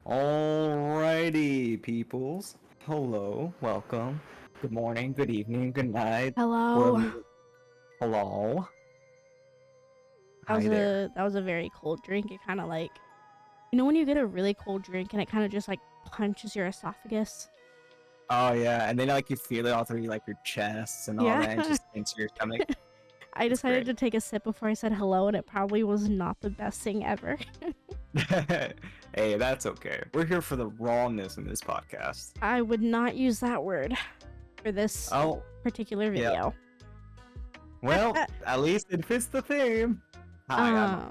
Alrighty, peoples. Hello, welcome. Good morning, good evening, good night. Hello. Wherever Hello. That was Hi there. a very cold drink. It kind of like, when you get a really cold drink and it kind of just like punches your esophagus. Oh yeah, and then like you feel it all through like your chest and all Yeah. that, and just into your stomach. I It's decided great. to take a sip before I said hello, and it probably was not the best thing ever. Hey, that's okay. We're here for the rawness in this podcast. I would not use that word for this Oh, particular yeah. video. Well, at least it fits the theme. Hi,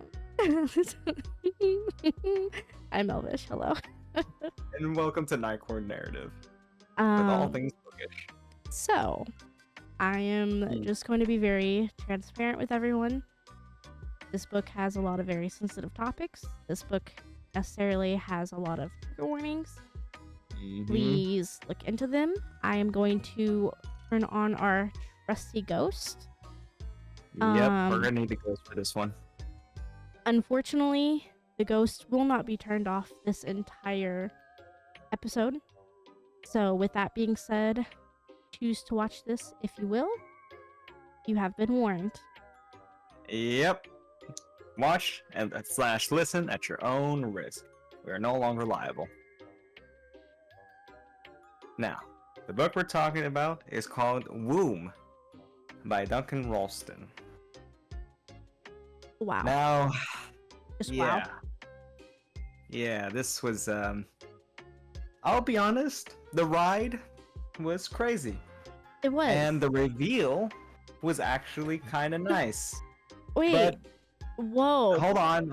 I'm Elvish. Hello. and welcome to Nightcore Narrative with all things bookish. So, I am just going to be very transparent with everyone. This book has a lot of very sensitive topics. This book necessarily has a lot of trigger warnings. Please look into them. I am going to turn on our trusty ghost. Yep, we're gonna need a ghost for this one. Unfortunately, the ghost will not be turned off this entire episode. So with that being said, choose to watch this if you will. You have been warned. Yep. Watch and / listen at your own risk. We are no longer liable. Now, the book we're talking about is called Woom by Duncan Ralston. Wow. Now, Just yeah. wow. Yeah, this was I'll be honest, the ride was crazy. It was. And the reveal was actually kind of nice. Wait. But whoa. Hold on.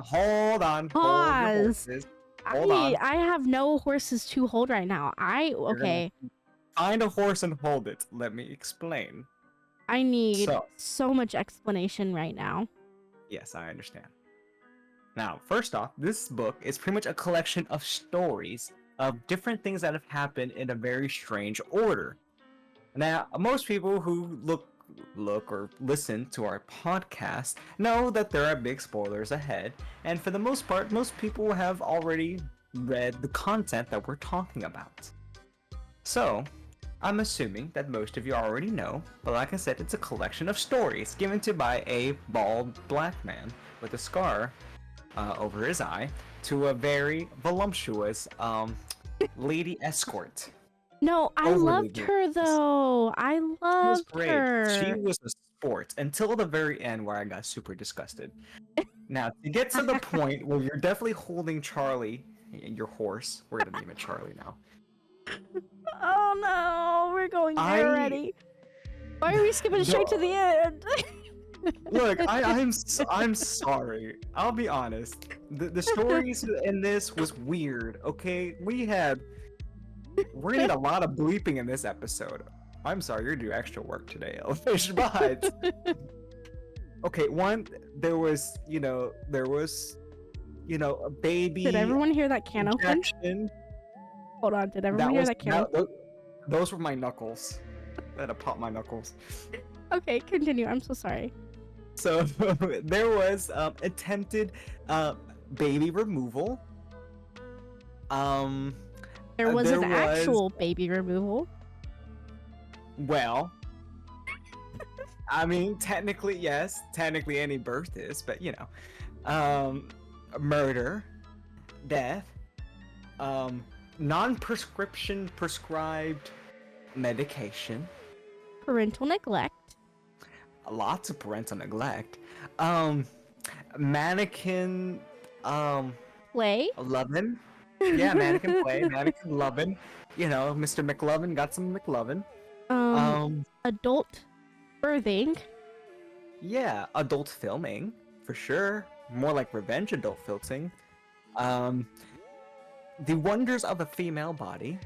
Pause. Hold on. I have no horses to hold right now. Okay. Find a horse and hold it. Let me explain. I need so much explanation right now. Yes, I understand. Now, first off, this book is pretty much a collection of stories of different things that have happened in a very strange order. Now, most people who look or listen to our podcast know that there are big spoilers ahead, and for the most part, most people have already read the content that we're talking about. So, I'm assuming that most of you already know, but like I said, it's a collection of stories given to by a bald black man with a scar over his eye to a very voluptuous lady escort. No, I loved her though. I loved her. She was a sport until the very end where I got super disgusted. Now, to get to the point where you're definitely holding Charlie, your horse. We're gonna name it Charlie now. Oh no, we're going there already. Why are we skipping straight to the end? Look, I'm sorry. I'll be honest. The stories in this was weird. Okay, we're gonna need a lot of bleeping in this episode. I'm sorry, you're gonna do extra work today, Elvish, but okay, there was a baby. Did everyone hear that can open? Hold on, did everyone hear that can open? Those were my knuckles. I had to pop my knuckles. Okay, continue. I'm so sorry. So there was attempted baby removal. There was an actual baby removal. Well, I mean, technically, yes. Technically, any birth is, but murder, death, non-prescription prescribed medication, parental neglect, lots of parental neglect, mannequin, play, lovin'. Yeah, mannequin play, mannequin lovin'. Mr. McLovin got some McLovin. Adult birthing. Yeah, adult filming, for sure. More like revenge adult filming. The wonders of a female body,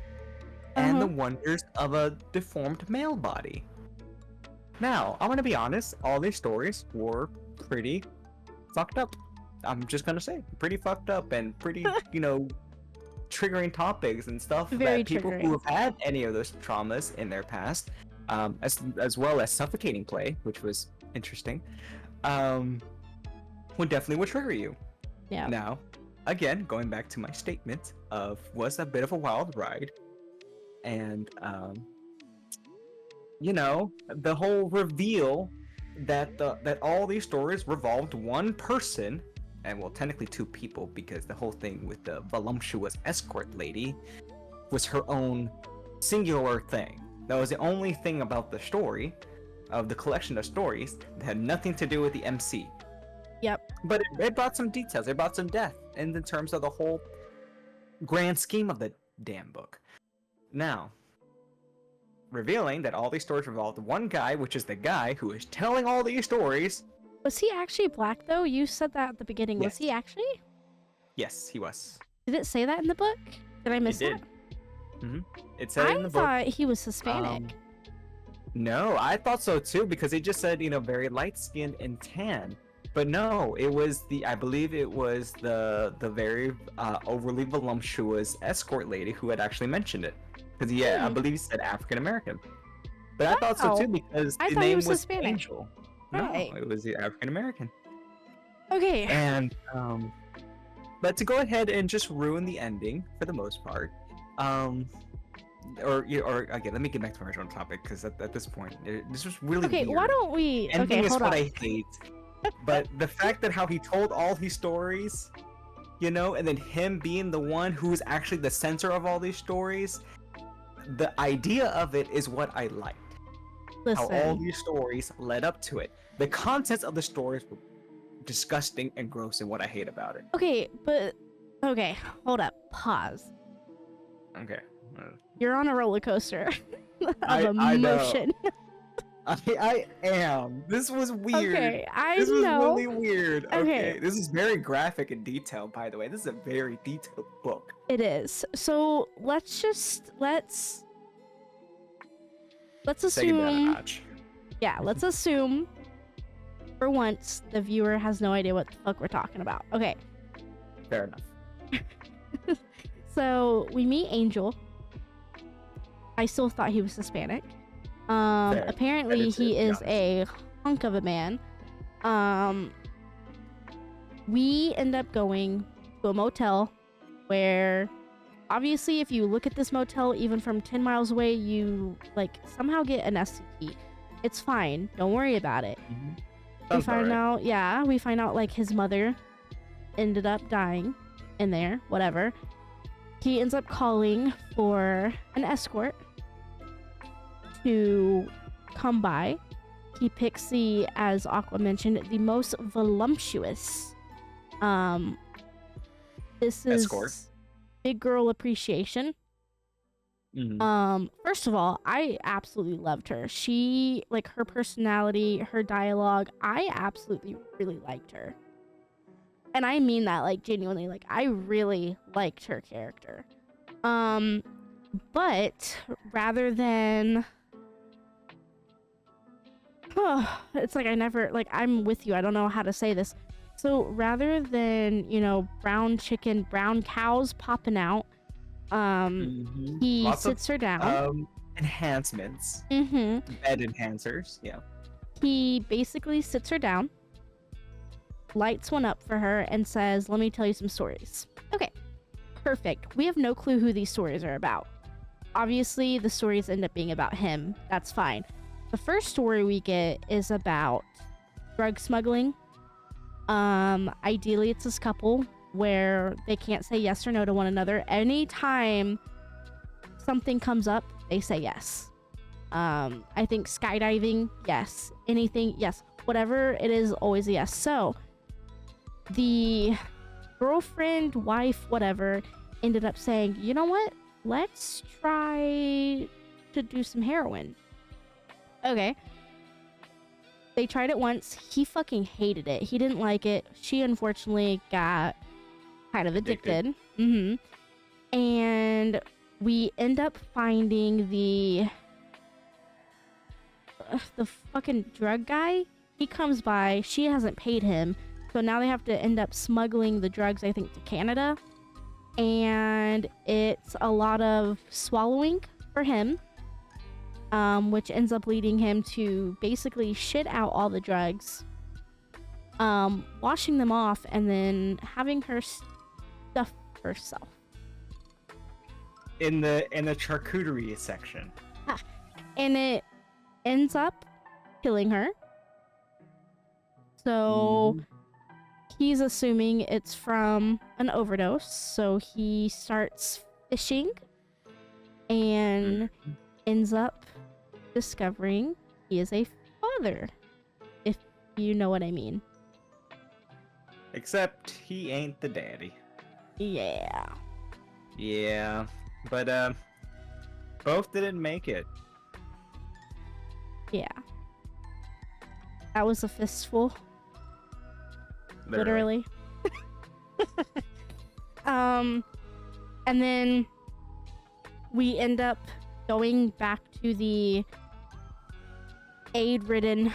and the wonders of a deformed male body. Now, I'm gonna be honest, all these stories were pretty fucked up. I'm just gonna say, pretty fucked up and pretty, triggering topics and stuff that people who have had any of those traumas in their past, as well as suffocating play, which was interesting, would trigger you. Yeah. Now, again, going back to my statement of was a bit of a wild ride, and the whole reveal that all these stories revolved one person, and well, technically two people, because the whole thing with the voluptuous escort lady was her own singular thing. That was the only thing about the story, of the collection of stories, that had nothing to do with the MC. Yep. But it brought some details. It brought some depth in terms of the whole grand scheme of the damn book. Now, revealing that all these stories revolved one guy, which is the guy who is telling all these stories. Was he actually black though? You said that at the beginning. Yes. Was he actually? Yes, he was. Did it say that in the book? Did I miss It that? did. It said it in the book. I thought he was Hispanic. No, I thought so too, because it just said, very light-skinned and tan. But no, it was I believe it was the very overly voluptuous escort lady who had actually mentioned it. Because I believe he said African American. But I thought so too, because I the thought he name was was Hispanic. Angel. Right. No, it was the African American. Okay. And but to go ahead and just ruin the ending for the most part, or again, let me get back to my original topic, because at this point, this was really Okay, weird. why don't we? Ending Okay, is hold what on. I hate. But the fact that how he told all these stories, and then him being the one who's actually the center of all these stories, the idea of it is what I liked. How all Listen. these stories led up to it. The contents of the stories were disgusting and gross, and what I hate about it. Okay, but okay, hold up. Pause. Okay. You're on a roller coaster of I know. emotion. I am. This was weird. Okay, I This was know. really weird. Okay. Okay. This is very graphic and detailed, by the way. This is a very detailed book. It is. So let's Take it down a assume. notch. Yeah, let's assume for once the viewer has no idea what the fuck we're talking about. Okay. Fair enough. So we meet Angel. I still thought he was Hispanic. Fair. Apparently Fair to he be is honest. a hunk of a man. We end up going to a motel where obviously if you look at this motel even from 10 miles away, you somehow get an STD. It's fine. Don't worry about it. We find out his mother ended up dying in there, whatever. He ends up calling for an escort to come by. He picks as Aqua mentioned, the most voluptuous. This is Escort. big girl appreciation. First of all, I absolutely loved her. She, her personality, her dialogue, I absolutely really liked her. And I mean that, genuinely. I really liked her character. But rather than... it's I never... I'm with you. I don't know how to say this. So rather than, brown chicken, brown cows popping out, he Lots sits her down. Enhancements. Mm-hmm. Bed enhancers. Yeah. He basically sits her down, lights one up for her, and says, "Let me tell you some stories." Okay, perfect. We have no clue who these stories are about. Obviously, the stories end up being about him. That's fine. The first story we get is about drug smuggling. Ideally, it's this couple where they can't say yes or no to one another. Anytime something comes up, they say yes. I think skydiving, yes. Anything, yes. Whatever it is, always a yes. So, the girlfriend, wife, whatever, ended up saying, you know what? Let's try to do some heroin. Okay. They tried it once. He fucking hated it. He didn't like it. She unfortunately got kind of addicted. And we end up finding the fucking drug guy. He comes by. She hasn't paid him. So now they have to end up smuggling the drugs, I think, to Canada. And it's a lot of swallowing for him. Which ends up leading him to basically shit out all the drugs, washing them off, and then having her stuff herself. In the charcuterie section. And it ends up killing her. So he's assuming it's from an overdose. So he starts fishing and ends up discovering he is a father, if you know what I mean. Except he ain't the daddy. Yeah. Yeah, but both didn't make it. Yeah. That was a fistful. Literally. And then we end up going back to the aid-ridden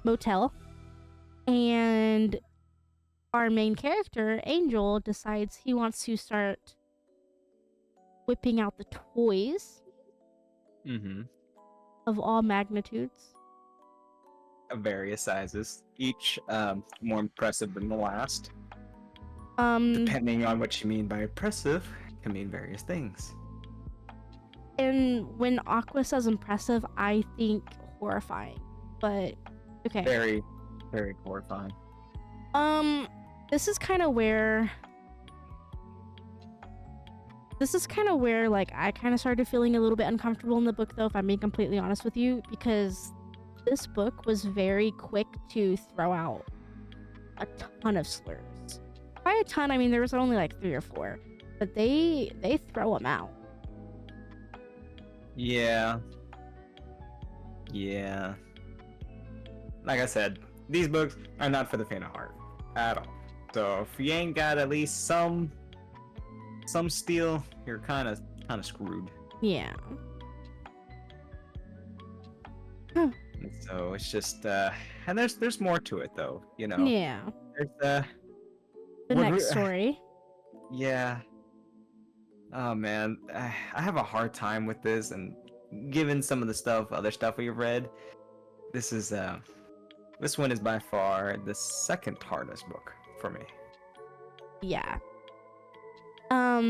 motel, and our main character, Angel, decides he wants to start whipping out the toys of all magnitudes. Of various sizes, each more impressive than the last. Depending on what you mean by impressive, can mean various things. And when Aqua says impressive, I think horrifying. But okay. Very, very horrifying. This is kind of where like I kind of started feeling a little bit uncomfortable in the book, though, if I'm being completely honest with you, because this book was very quick to throw out a ton of slurs. By a ton, I mean there was only like 3 or 4, but they throw them out. Yeah. Like I said, these books are not for the faint of heart at all. So if you ain't got at least some steel, you're kind of screwed. Yeah. So it's just and there's more to it, though, you know. Yeah. There's the next story. Yeah. Oh man, I have a hard time with this, and given some of the other stuff we've read, this one is by far the second hardest book for me. Yeah.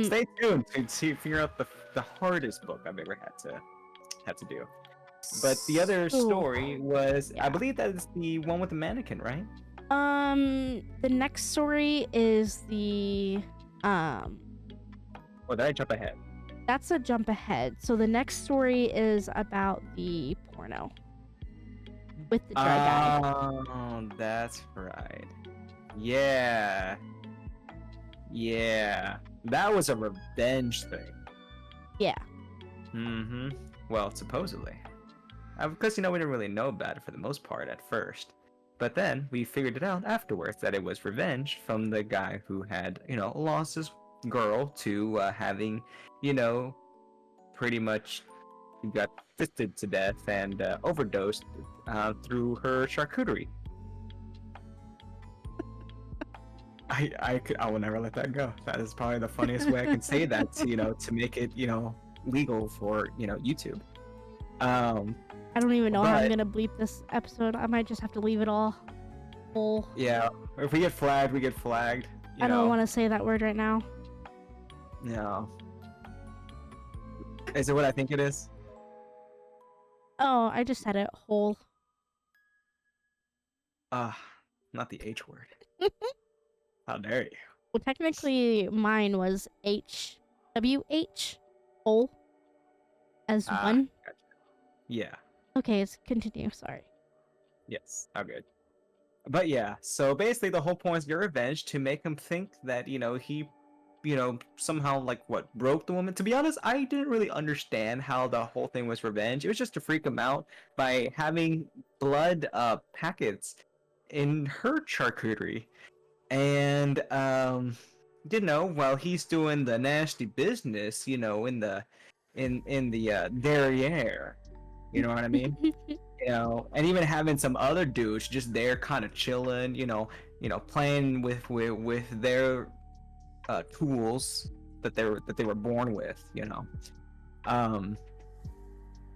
Stay tuned to figure out the hardest book I've ever had to do. But the other story was, I believe that is the one with the mannequin, right? The next story is the Oh, did I jump ahead? That's a jump ahead. So the next story is about the porno with the dry guy. Oh, that's right. Yeah. That was a revenge thing. Yeah. Well, supposedly. Because, we didn't really know about it for the most part at first. But then we figured it out afterwards that it was revenge from the guy who had, lost his girl to having, pretty much got fisted to death and overdosed through her charcuterie. I will never let that go. That is probably the funniest way I can say that, to make it, legal for, YouTube. I don't even know how I'm gonna bleep this episode. I might just have to leave it all whole. Yeah, if we get flagged, we get flagged. I don't want to say that word right now. No. Is it what I think it is? Oh, I just said it whole. Not the H word. How dare you? Well, technically, mine was HWH, whole, as one. Gotcha. Yeah. Okay, let's continue. Sorry. Yes, all good. But yeah, so basically the whole point is your revenge to make him think that, he, somehow, broke the woman. To be honest, I didn't really understand how the whole thing was revenge. It was just to freak him out by having blood packets in her charcuterie. And, while he's doing the nasty business, in the derriere. You know what I mean? And even having some other dudes just there kind of chilling, playing with their tools that they were born with,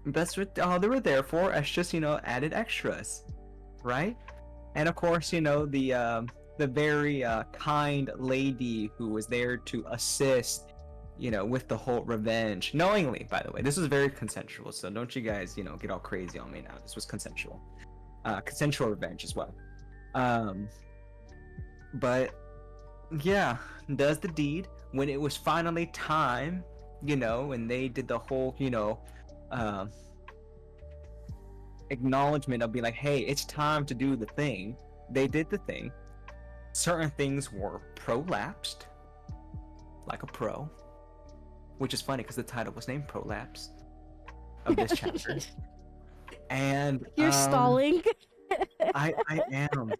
That's what all they were there for, as just, added extras, right? And of course, the the very kind lady who was there to assist, with the whole revenge, knowingly, by the way. This was very consensual, so don't you guys, get all crazy on me now. This was consensual. Consensual revenge as well. But yeah, does the deed when it was finally time, and they did the whole, acknowledgement of being like, hey, it's time to do the thing. They did the thing. Certain things were prolapsed, like a pro, which is funny because the title was named Prolapse of this chapter. And You're stalling. I am.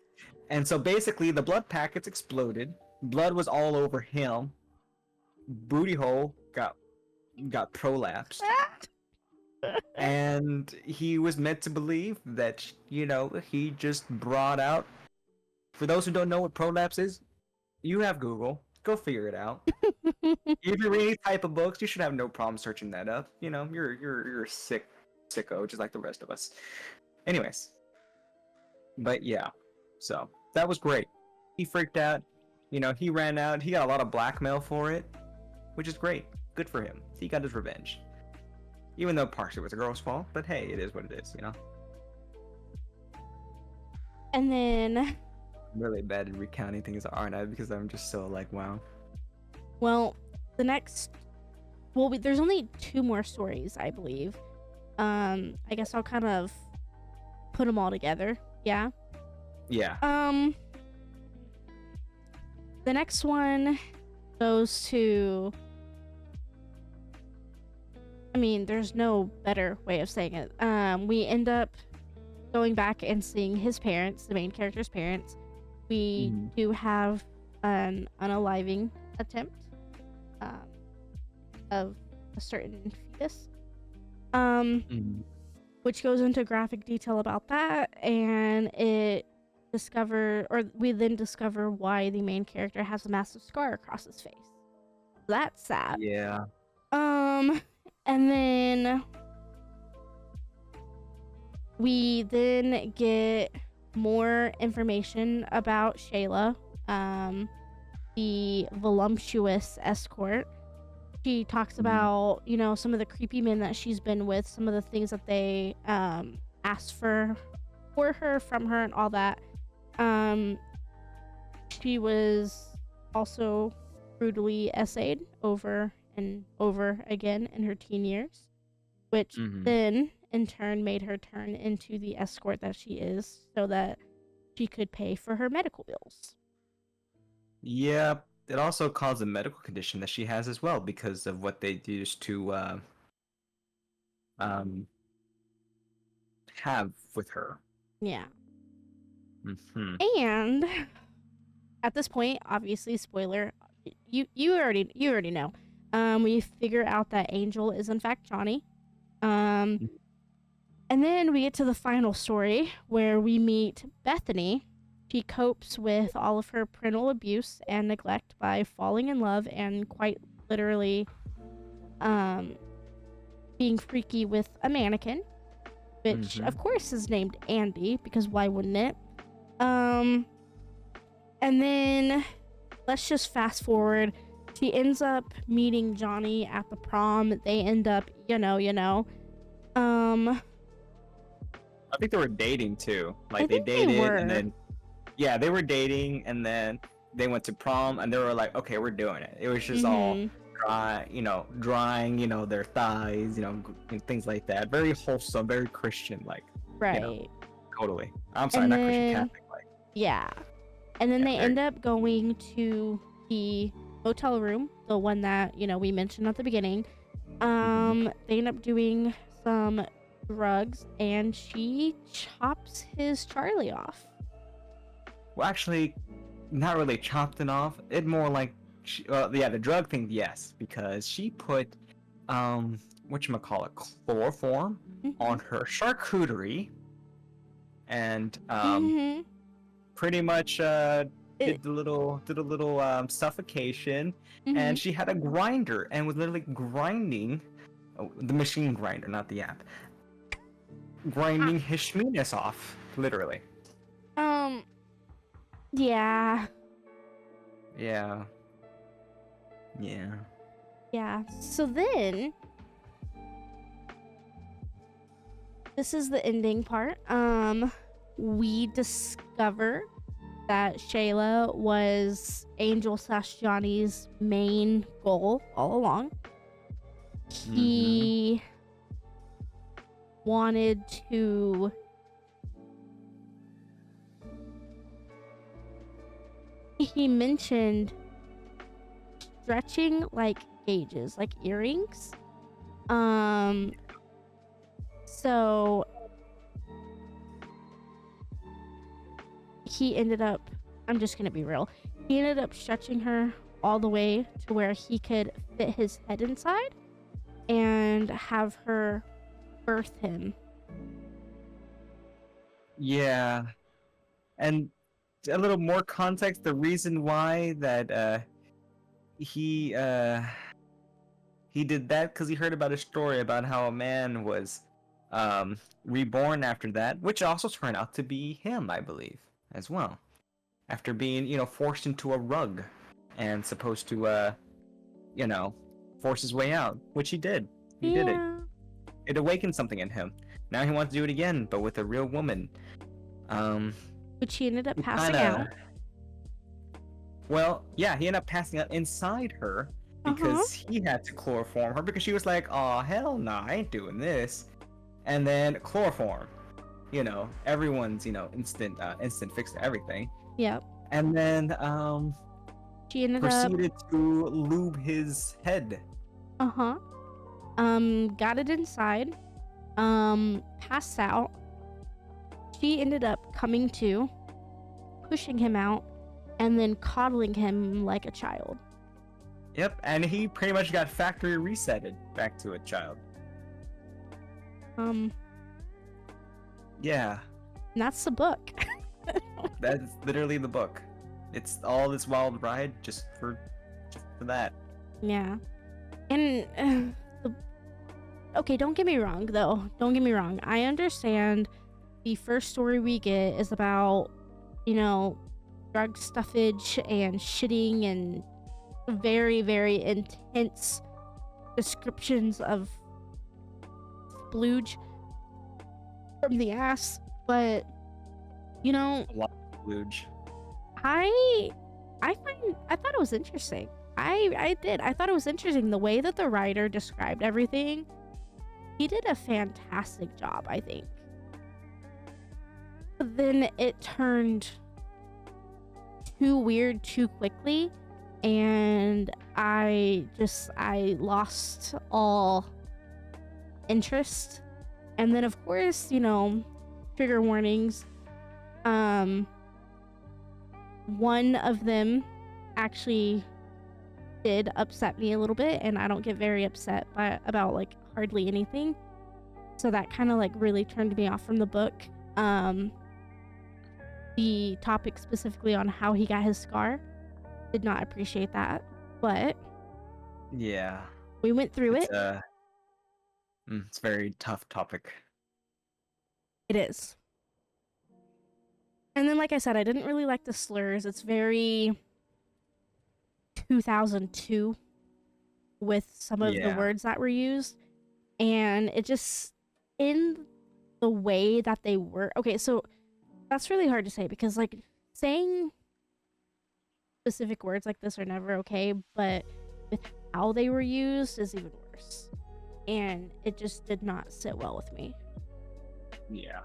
And so basically the blood packets exploded. Blood was all over him. Booty hole got prolapsed. And he was meant to believe that, he just brought out. For those who don't know what prolapse is, you have Google. Go figure it out. If you read any type of books, you should have no problem searching that up. You're a sicko, just like the rest of us. Anyways. But yeah. So that was great. He freaked out. He ran out. He got a lot of blackmail for it, which is great. Good for him. He got his revenge. Even though partially it was a girl's fault, but hey, it is what it is, And then I'm really bad at recounting things, aren't I? Because I'm just so like, wow. Well, there's only 2 more stories, I believe. I guess I'll kind of put them all together. Yeah. Yeah. The next one goes to. I mean, there's no better way of saying it. We end up going back and seeing his parents, the main character's parents. We do have an unaliving attempt of a certain fetus, which goes into graphic detail about that, and we then discover why the main character has a massive scar across his face. That's sad. Yeah. And then we then get more information about Shayla, the voluptuous escort. She talks about, some of the creepy men that she's been with, some of the things that they asked for her, from her, and all that. She was also brutally essayed over and over again in her teen years, which then in turn made her turn into the escort that she is, so that she could pay for her medical bills. Yeah, it also caused a medical condition that she has as well because of what they used to have with her. Yeah. And at this point, obviously, spoiler, you already know. We figure out that Angel is in fact Johnny. And then we get to the final story where we meet Bethany. She copes with all of her parental abuse and neglect by falling in love and quite literally being freaky with a mannequin, which of course is named Andy, because why wouldn't it? And then let's just fast forward. She ends up meeting Johnny at the prom. They end up, I think they were dating too. Like they think dated they were. and then they were dating and then they went to prom and they were like, okay, we're doing it. It was just all dry, drying, their thighs, things like that. Very wholesome, very Christian, like. Right. Totally. I'm sorry, not Christian, Catholic, like. Yeah. And then they end up going to the hotel room, the one that, we mentioned at the beginning. They end up doing some drugs and she chops his Charlie off. Well, actually, not really chopped it off. It more like, the drug thing, yes, because she put, whatchamacallit, chloroform on her charcuterie, and pretty much did a little suffocation, and she had a grinder and was literally grinding, the machine grinder, not the app, grinding his schmeenus off, literally. Yeah. Yeah. Yeah. Yeah. So then, this is the ending part. We discover that Shayla was Angel Johnny's main goal all along. Mm-hmm. He wanted to. He mentioned stretching like gauges, like earrings. So he ended up, I'm just gonna be real, he ended up stretching her all the way to where he could fit his head inside and have her birth him. Yeah. And a little more context, the reason why that he he did that because he heard about a story about how a man was reborn after that, which also turned out to be him, I believe, as well. After being, forced into a rug and supposed to you know, force his way out, which he did. He did it. Yeah. It awakened something in him. Now he wants to do it again, but with a real woman. Which he ended up passing Kinda, out. well, yeah, he ended up passing out inside her because he had to chloroform her because she was like, "Oh hell nah, I ain't doing this." And then chloroform, everyone's instant fix to everything. Yep. And then She ended up. proceeded to lube his head. Got it inside. Passed out. She ended up coming to, pushing him out, and then coddling him like a child. Yep, and he pretty much got factory resetted back to a child. Yeah. And that's the book. That's literally the book. It's all this wild ride just for that. Yeah. And okay, don't get me wrong though. Don't get me wrong. I understand the first story we get is about, drug stuffage and shitting and very, very intense descriptions of splooge from the ass. But, A lot of splooge. I thought it was interesting. I did. I thought it was interesting the way that the writer described everything. He did a fantastic job, I think. But then it turned too weird too quickly, and I lost all interest. And then of course, trigger warnings. One of them actually did upset me a little bit, and I don't get very upset about like hardly anything. So that kind of like really turned me off from the book. The topic specifically on how he got his scar, did not appreciate that, but Yeah. we went through It's it. it's a very tough topic. It is. And then, like I said, I didn't really like the slurs. It's very 2002 with some of the words that were used. And it just, in the way that they were. Okay, so that's really hard to say because, like, saying specific words like this are never okay, but with how they were used is even worse. And it just did not sit well with me. Yeah.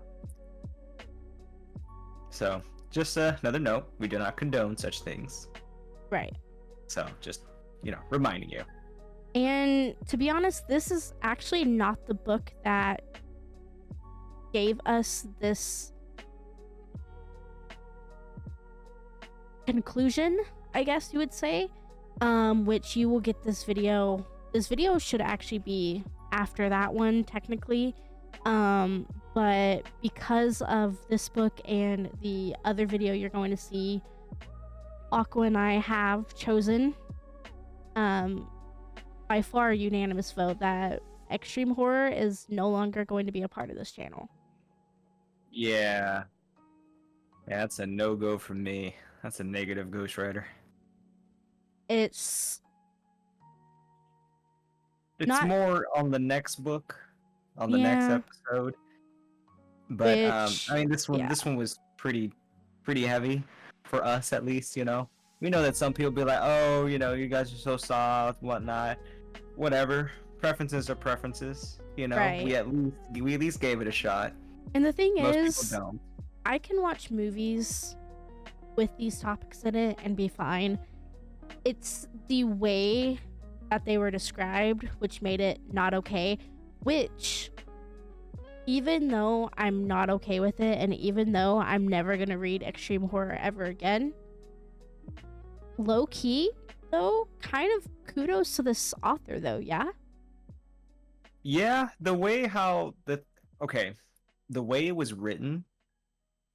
So, just another note, we do not condone such things. Right. So, just, reminding you. And to be honest, this is actually not the book that gave us this conclusion, I guess you would say, which you will get this video. This video should actually be after that one, technically. But because of this book and the other video you're going to see, Aqua and I have chosen, by far unanimous vote, that extreme horror is no longer going to be a part of this channel. Yeah. Yeah, that's a no-go from me. That's a negative ghostwriter. It's It's not, more on the next book, on the next yeah, episode. But I which, mean, this one yeah, this one was pretty heavy for us at least. We know that some people be like, oh, you guys are so soft, whatnot, whatever. Preferences are preferences. right. We at least gave it a shot. And the thing Most people is, don't. I can watch movies with these topics in it and be fine. It's the way that they were described which made it not okay, which, even though I'm not okay with it, and even though I'm never gonna read extreme horror ever again, low key, though, kind of kudos to this author, though, yeah? Yeah, the way the way it was written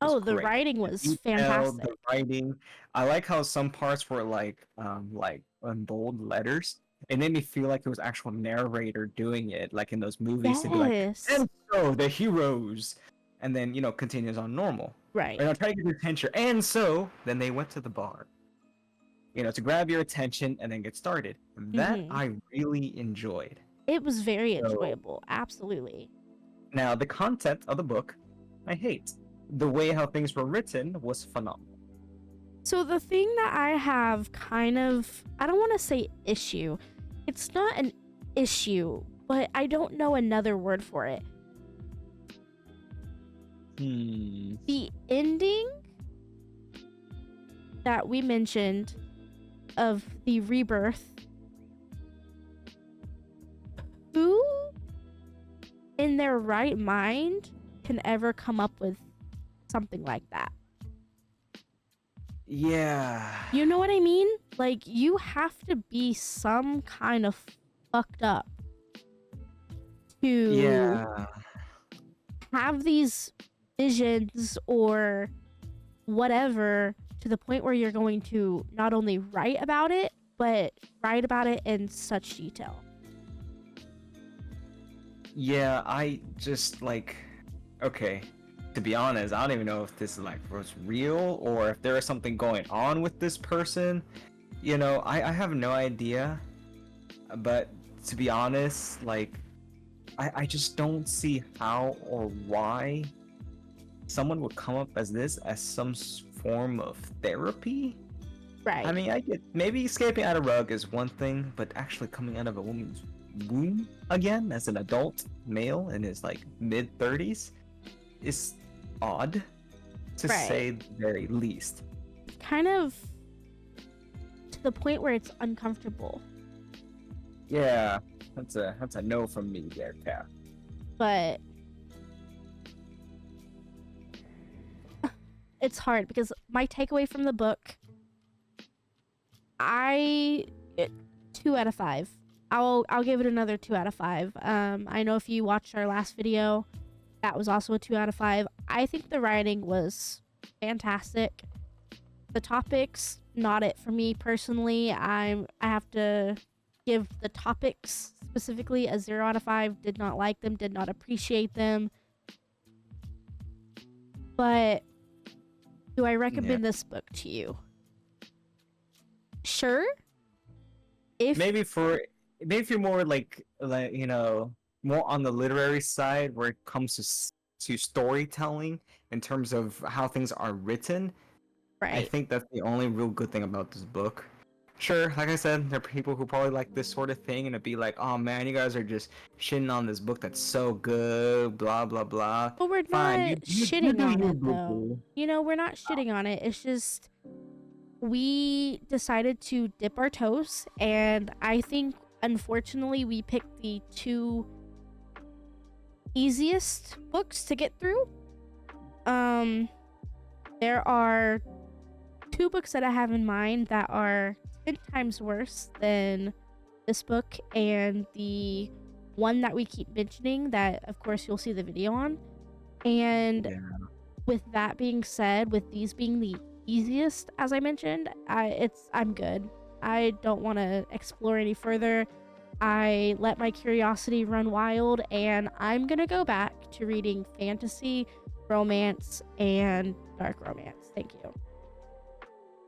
was Oh, the great. writing The was detail, fantastic. the writing. I like how some parts were like in bold letters. It made me feel like it was actual narrator doing it, like in those movies to be like, Yes. and so the heroes, and then continues on normal. Right. Or try to get your attention, and so then they went to the bar, to grab your attention and then get started. That Mm-hmm. I really enjoyed. It was very So enjoyable. Absolutely. now the content of the book, I hate. The way how things were written was phenomenal. So the thing that I have kind of, I don't want to say issue. It's not an issue, but I don't know another word for it. The ending that we mentioned of the rebirth, who in their right mind can ever come up with something like that? Yeah. You know what I mean? Like, you have to be some kind of fucked up to Yeah. have these visions or whatever, to the point where you're going to not only write about it, but write about it in such detail. Yeah, I just okay. To be honest, I don't even know if this is was real or if there is something going on with this person. I have no idea. But to be honest, I just don't see how or why someone would come up as this as some form of therapy. Right. I mean, I get maybe escaping out of rug is one thing, but actually coming out of a woman's womb again as an adult male in his mid 30s is odd, to Right. say the very least. Kind of to the point where it's uncomfortable. Yeah, that's a no from me there, Cap. But it's hard because my takeaway from the book, 2 out of 5. I'll give it another 2 out of 5. I know if you watched our last video, that was also a 2 out of 5. I think the writing was fantastic. The topics, not it for me personally. I have to give the topics specifically a 0 out of 5. Did not like them, did not appreciate them. But do I recommend this book to you? Sure. Maybe if you're more more on the literary side where it comes to storytelling in terms of how things are written. Right. I think that's the only real good thing about this book. Sure, like I said, there are people who probably like this sort of thing and it'd be like, oh man, you guys are just shitting on this book that's so good, blah blah blah. But we're Fine, not you shitting do on you, it, though. boo-boo. We're not shitting on it. It's just we decided to dip our toes, and I think, unfortunately, we picked the 2 easiest books to get through. There are 2 books that I have in mind that are 10 times worse than this book, and the one that we keep mentioning that, of course, you'll see the video on. And with that being said, with these being the easiest, as I mentioned, I'm good. I don't want to explore any further. I let my curiosity run wild, and I'm gonna go back to reading fantasy, romance, and dark romance. Thank you.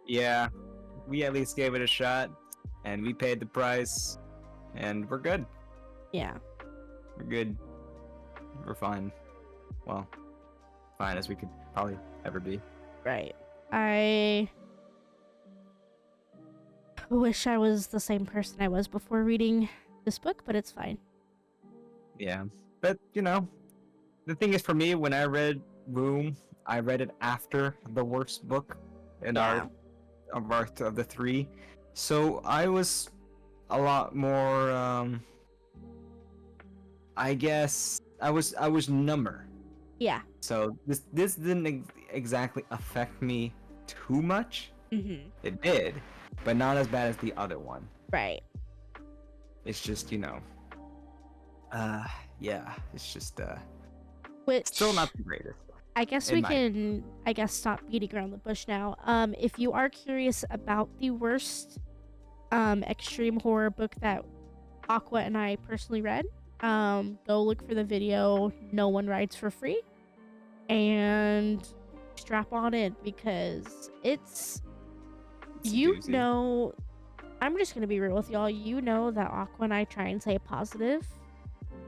Yeah, we at least gave it a shot, and we paid the price, and we're good. Yeah. We're good. We're fine. Well, fine as we could probably ever be. Right. I wish I was the same person I was before reading this book, but it's fine. Yeah, but you know, the thing is, for me, when I read Woom, I read it after the worst book in Yeah. of the three, so I was a lot more. I guess I was number. Yeah. So this didn't exactly affect me too much. Mm-hmm. It did, but not as bad as the other one. Right. It's just yeah, it's just Which still not the greatest. I guess in we my- can stop beating around the bush now. If you are curious about the worst extreme horror book that Aqua and I personally read, go look for the video No One Rides for Free and strap on in because it's It's a you doozy. know, I'm just gonna be real with y'all. You know that Aqua and I try and stay positive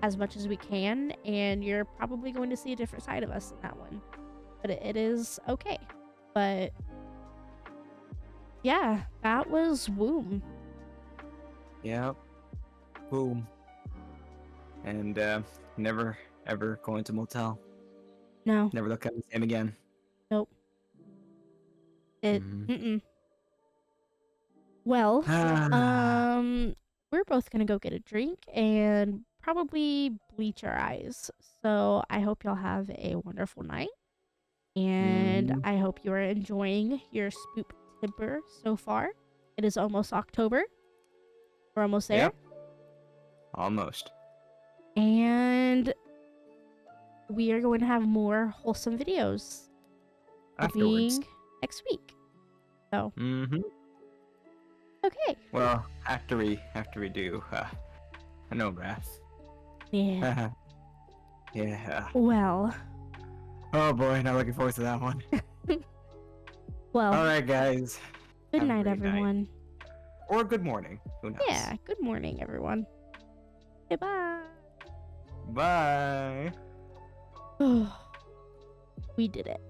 as much as we can, and you're probably going to see a different side of us in that one. But it is okay. But yeah, that was Woom. Yep. Boom. And never ever go into motel. No, Never look at him again. nope. It. Mhm. Mm-mm. Well, we're both gonna go get a drink and probably bleach our eyes. So I hope y'all have a wonderful night, and Mhm. I hope you are enjoying your Spooptember so far. It is almost October. We're almost there, Yep. Almost. and we are going to have more wholesome videos Afterwards. being next week. So Mm-hmm. okay, Well, after we do no wrath. yeah. Yeah. Well, Oh boy, not looking forward to that one. well. All right, guys. Good Have a night, great night. everyone. Or good morning. Who knows? Yeah, good morning, everyone. Goodbye. Bye. We did it.